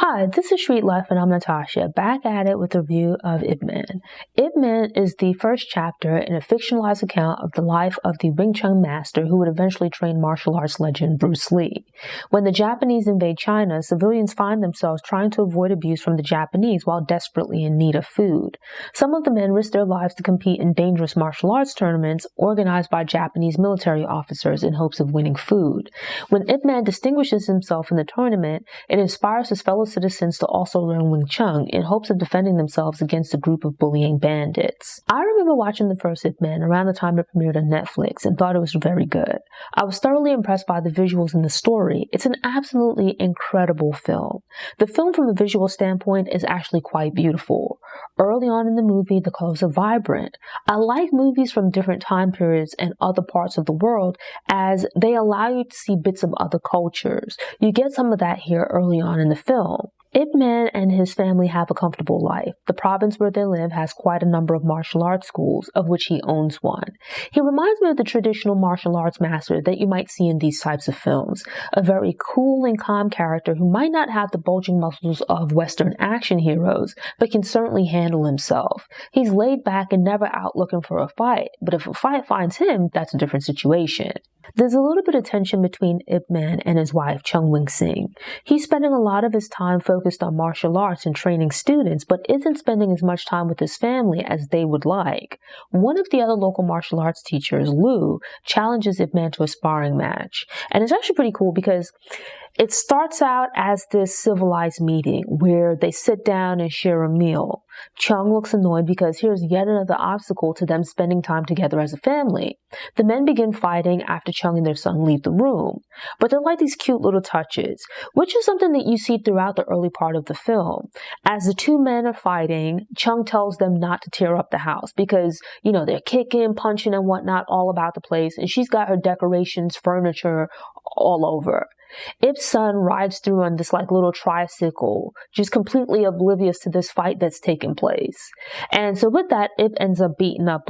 Hi, this is Street Life and I'm Natasha, back at it with a review of Ip Man. Ip Man is the first chapter in a fictionalized account of the life of the Wing Chun master who would eventually train martial arts legend Bruce Lee. When the Japanese invade China, civilians find themselves trying to avoid abuse from the Japanese while desperately in need of food. Some of the men risk their lives to compete in dangerous martial arts tournaments organized by Japanese military officers in hopes of winning food. When Ip Man distinguishes himself in the tournament, it inspires his fellow citizens to also learn Wing Chun in hopes of defending themselves against a group of bullying bandits. I remember watching the first Ip Man around the time it premiered on Netflix and thought it was very good. I was thoroughly impressed by the visuals and the story. It's an absolutely incredible film. The film from a visual standpoint is actually quite beautiful. Early on in the movie, the colors are vibrant. I like movies from different time periods and other parts of the world as they allow you to see bits of other cultures. You get some of that here early on in the film. Ip Man and his family have a comfortable life. The province where they live has quite a number of martial arts schools, of which he owns one. He reminds me of the traditional martial arts master that you might see in these types of films. A very cool and calm character who might not have the bulging muscles of Western action heroes, but can certainly handle himself. He's laid back and never out looking for a fight, but if a fight finds him, that's a different situation. There's a little bit of tension between Ip Man and his wife, Chung Wing-sing. He's spending a lot of his time focused on martial arts and training students, but isn't spending as much time with his family as they would like. One of the other local martial arts teachers, Lou, challenges Ip Man to a sparring match. And it's actually pretty cool because it starts out as this civilized meeting where they sit down and share a meal. Chung looks annoyed because here's yet another obstacle to them spending time together as a family. The men begin fighting after Chung and their son leave the room. But they're like these cute little touches, which is something that you see throughout the early part of the film. As the two men are fighting, Chung tells them not to tear up the house because, they're kicking, punching, and whatnot all about the place, and she's got her decorations, furniture all over. Ip's son rides through on this little tricycle, just completely oblivious to this fight that's taking place. And so with that, Ip ends up beating up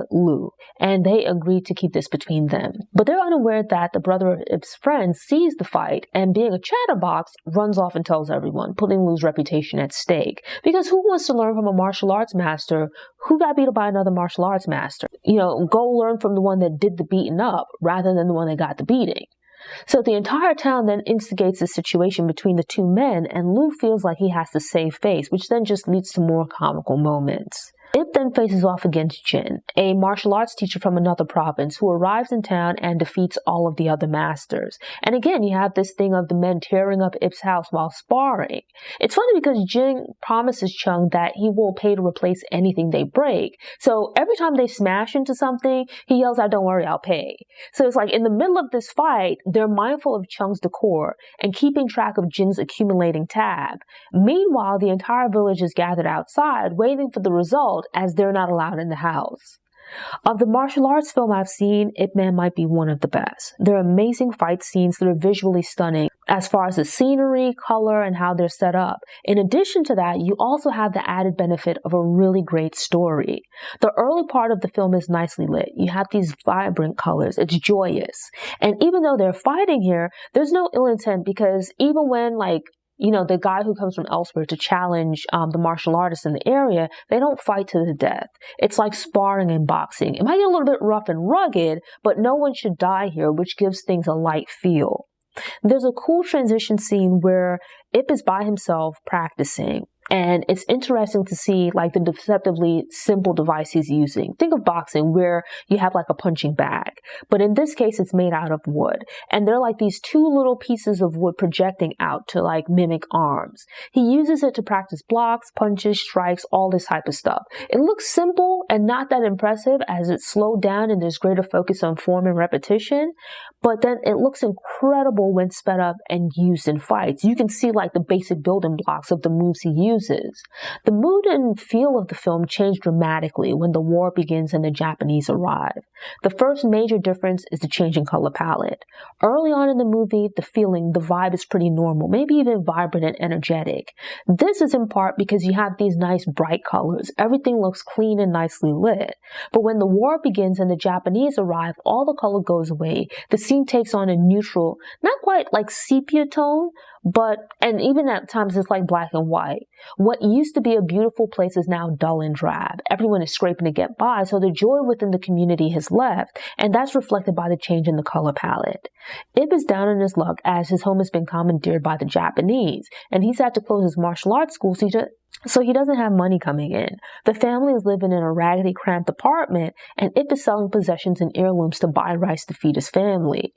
Lou, and they agree to keep this between them. But they're unaware that the brother of Ip's friend sees the fight and, being a chatterbox, runs off and tells everyone, putting Lou's reputation at stake. Because who wants to learn from a martial arts master who got beat up by another martial arts master? Go learn from the one that did the beating up rather than the one that got the beating. So the entire town then instigates a situation between the two men, and Lou feels like he has to save face, which then just leads to more comical moments. Ip then faces off against Jin, a martial arts teacher from another province who arrives in town and defeats all of the other masters. And again, you have this thing of the men tearing up Ip's house while sparring. It's funny because Jin promises Chung that he will pay to replace anything they break. So every time they smash into something, he yells out, "Don't worry, I'll pay." So it's like in the middle of this fight, they're mindful of Chung's decor and keeping track of Jin's accumulating tab. Meanwhile, the entire village is gathered outside, waiting for the result, as they're not allowed in the house. Of the martial arts film I've seen, Ip Man might be one of the best. There are amazing fight scenes that are visually stunning as far as the scenery, color, and how they're set up. In addition to that, you also have the added benefit of a really great story. The early part of the film is nicely lit. You have these vibrant colors. It's joyous. And even though they're fighting here, there's no ill intent because even when the guy who comes from elsewhere to challenge the martial artists in the area, they don't fight to the death. It's like sparring and boxing. It might get a little bit rough and rugged, but no one should die here, which gives things a light feel. There's a cool transition scene where Ip is by himself practicing. And it's interesting to see the deceptively simple device he's using. Think of boxing where you have a punching bag. But in this case, it's made out of wood. And they're these two little pieces of wood projecting out to mimic arms. He uses it to practice blocks, punches, strikes, all this type of stuff. It looks simple and not that impressive as it's slowed down and there's greater focus on form and repetition. But then it looks incredible when sped up and used in fights. You can see the basic building blocks of the moves he uses. The mood and feel of the film change dramatically when the war begins and the Japanese arrive. The first major difference is the change in color palette. Early on in the movie, the vibe is pretty normal, maybe even vibrant and energetic. This is in part because you have these nice bright colors. Everything looks clean and nicely lit. But when the war begins and the Japanese arrive, all the color goes away. The scene takes on a neutral, not quite sepia tone, And even at times it's like black and white. What used to be a beautiful place is now dull and drab. Everyone is scraping to get by, so the joy within the community has left, and that's reflected by the change in the color palette. Ip is down on his luck as his home has been commandeered by the Japanese, and he's had to close his martial arts school so he doesn't have money coming in. The family is living in a raggedy, cramped apartment, and Ip is selling possessions and heirlooms to buy rice to feed his family.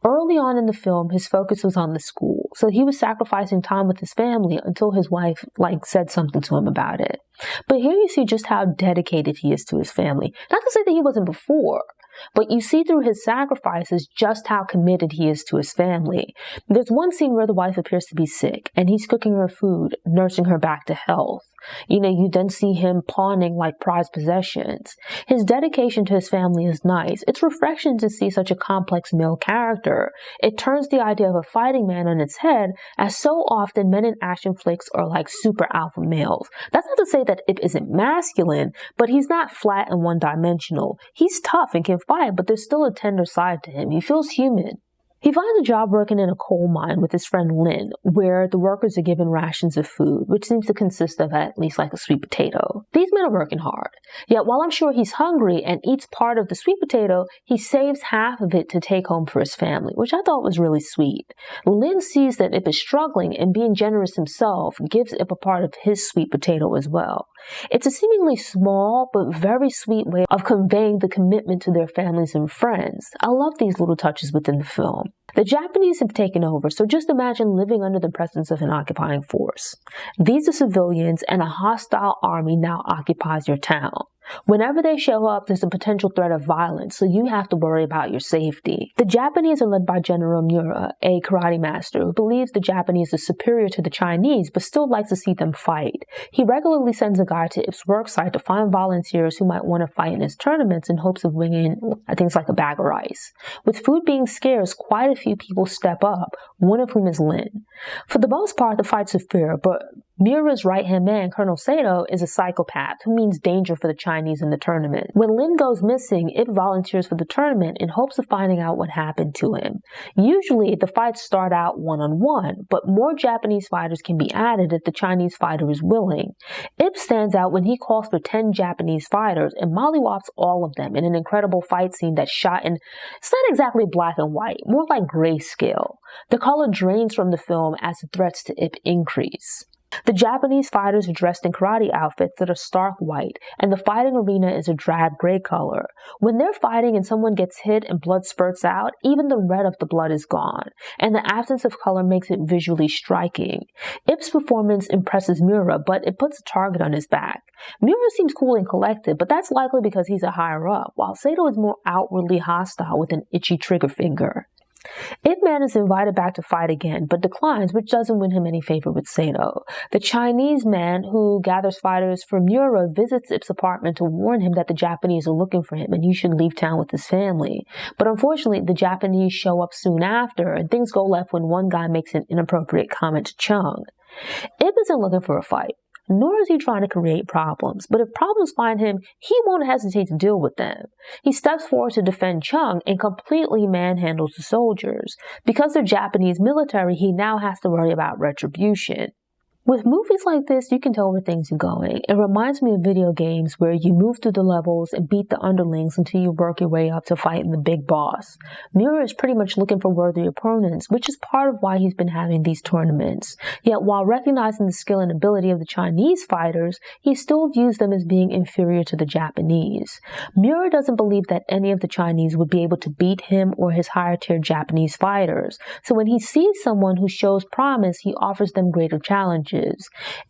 Early on in the film, his focus was on the school, so he was sacrificing time with his family until his wife, said something to him about it. But here you see just how dedicated he is to his family. Not to say that he wasn't before, but you see through his sacrifices just how committed he is to his family. There's one scene where the wife appears to be sick, and he's cooking her food, nursing her back to health. You then see him pawning prized possessions. His dedication to his family is nice. It's refreshing to see such a complex male character. It turns the idea of a fighting man on its head, as so often men in action flicks are super alpha males. That's not to say that Ip isn't masculine, but he's not flat and one-dimensional. He's tough and can fight, but there's still a tender side to him. He feels human. He finds a job working in a coal mine with his friend Lin, where the workers are given rations of food, which seems to consist of at least a sweet potato. These men are working hard. Yet while I'm sure he's hungry and eats part of the sweet potato, he saves half of it to take home for his family, which I thought was really sweet. Lin sees that Ip is struggling, and being generous himself gives Ip a part of his sweet potato as well. It's a seemingly small but very sweet way of conveying the commitment to their families and friends. I love these little touches within the film. The Japanese have taken over, so just imagine living under the presence of an occupying force. These are civilians, and a hostile army now occupies your town. Whenever they show up, there's a potential threat of violence, so you have to worry about your safety. The Japanese are led by General Miura, a karate master who believes the Japanese are superior to the Chinese, but still likes to see them fight. He regularly sends a guy to Ip's worksite to find volunteers who might want to fight in his tournaments in hopes of winning, I think it's a bag of rice. With food being scarce, quite a few people step up, one of whom is Lin. For the most part, the fights are fair, but Miura's right-hand man, Colonel Sato, is a psychopath who means danger for the Chinese in the tournament. When Lin goes missing, Ip volunteers for the tournament in hopes of finding out what happened to him. Usually, the fights start out one-on-one, but more Japanese fighters can be added if the Chinese fighter is willing. Ip stands out when he calls for 10 Japanese fighters and mollywops all of them in an incredible fight scene that's shot in, it's not exactly black and white, more like grayscale. The color drains from the film as the threats to Ip increase. The Japanese fighters are dressed in karate outfits that are stark white, and the fighting arena is a drab gray color. When they're fighting and someone gets hit and blood spurts out, even the red of the blood is gone, and the absence of color makes it visually striking. Ip's performance impresses Miura, but it puts a target on his back. Miura seems cool and collected, but that's likely because he's a higher up, while Sato is more outwardly hostile with an itchy trigger finger. Ip Man is invited back to fight again, but declines, which doesn't win him any favor with Sato. The Chinese man who gathers fighters for Miura visits Ip's apartment to warn him that the Japanese are looking for him and he should leave town with his family. But unfortunately, the Japanese show up soon after, and things go left when one guy makes an inappropriate comment to Chung. Ip isn't looking for a fight, nor is he trying to create problems, but if problems find him, he won't hesitate to deal with them. He steps forward to defend Chung and completely manhandles the soldiers. Because they're Japanese military, he now has to worry about retribution. With movies like this, you can tell where things are going. It reminds me of video games where you move through the levels and beat the underlings until you work your way up to fighting the big boss. Miura is pretty much looking for worthy opponents, which is part of why he's been having these tournaments. Yet while recognizing the skill and ability of the Chinese fighters, he still views them as being inferior to the Japanese. Miura doesn't believe that any of the Chinese would be able to beat him or his higher-tier Japanese fighters. So when he sees someone who shows promise, he offers them greater challenges.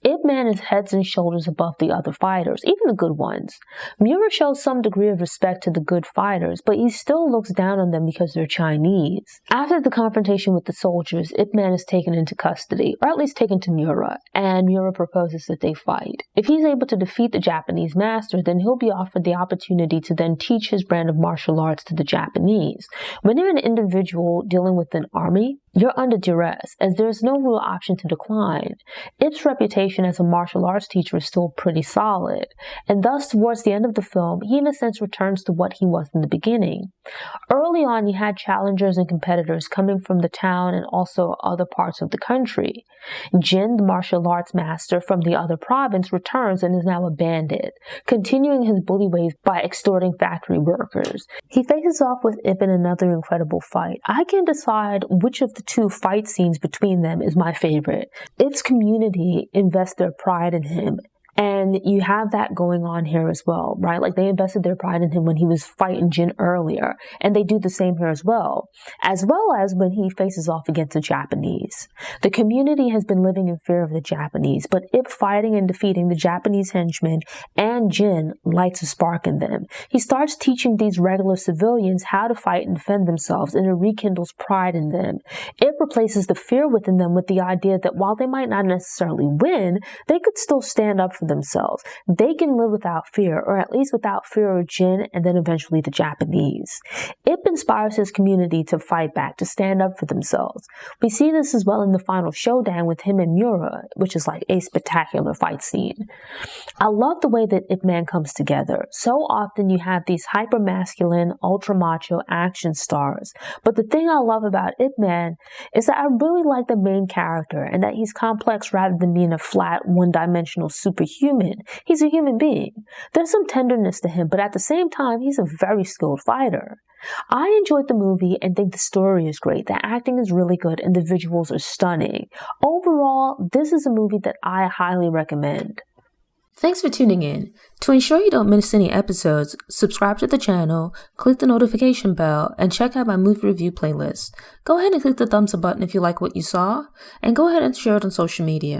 Ip Man is heads and shoulders above the other fighters, even the good ones. Miura shows some degree of respect to the good fighters, but he still looks down on them because they're Chinese. After the confrontation with the soldiers, Ip Man is taken into custody, or at least taken to Miura, and Miura proposes that they fight. If he's able to defeat the Japanese master, then he'll be offered the opportunity to then teach his brand of martial arts to the Japanese. When you're an individual dealing with an army, You're under duress, as there's no real option to decline. Ip's reputation as a martial arts teacher is still pretty solid, and thus towards the end of the film, he in a sense returns to what he was in the beginning. Early on, you had challengers and competitors coming from the town and also other parts of the country. Jin, the martial arts master from the other province, returns and is now a bandit, continuing his bully ways by extorting factory workers. He faces off with Ip in another incredible fight. I can't decide which of the two fight scenes between them is my favorite. Ip's community invests their pride in him. And you have that going on here as well, right? Like they invested their pride in him when he was fighting Jin earlier, and they do the same here as well as when he faces off against the Japanese. The community has been living in fear of the Japanese, but Ip fighting and defeating the Japanese henchmen and Jin lights a spark in them. He starts teaching these regular civilians how to fight and defend themselves, and it rekindles pride in them. Ip replaces the fear within them with the idea that while they might not necessarily win, they could still stand up for themselves. They can live without fear, or at least without fear of Jin and then eventually the Japanese. Ip inspires his community to fight back, to stand up for themselves. We see this as well in the final showdown with him and Miura, which is like a spectacular fight scene. I love the way that Ip Man comes together. So often you have these hyper-masculine, ultra-macho action stars, but the thing I love about Ip Man is that I really like the main character and that he's complex rather than being a flat, one-dimensional superhuman. He's a human being. There's some tenderness to him, but at the same time, he's a very skilled fighter. I enjoyed the movie and think the story is great. The acting is really good and the visuals are stunning. Overall, this is a movie that I highly recommend. Thanks for tuning in. To ensure you don't miss any episodes, subscribe to the channel, click the notification bell, and check out my movie review playlist. Go ahead and click the thumbs up button if you like what you saw, and go ahead and share it on social media.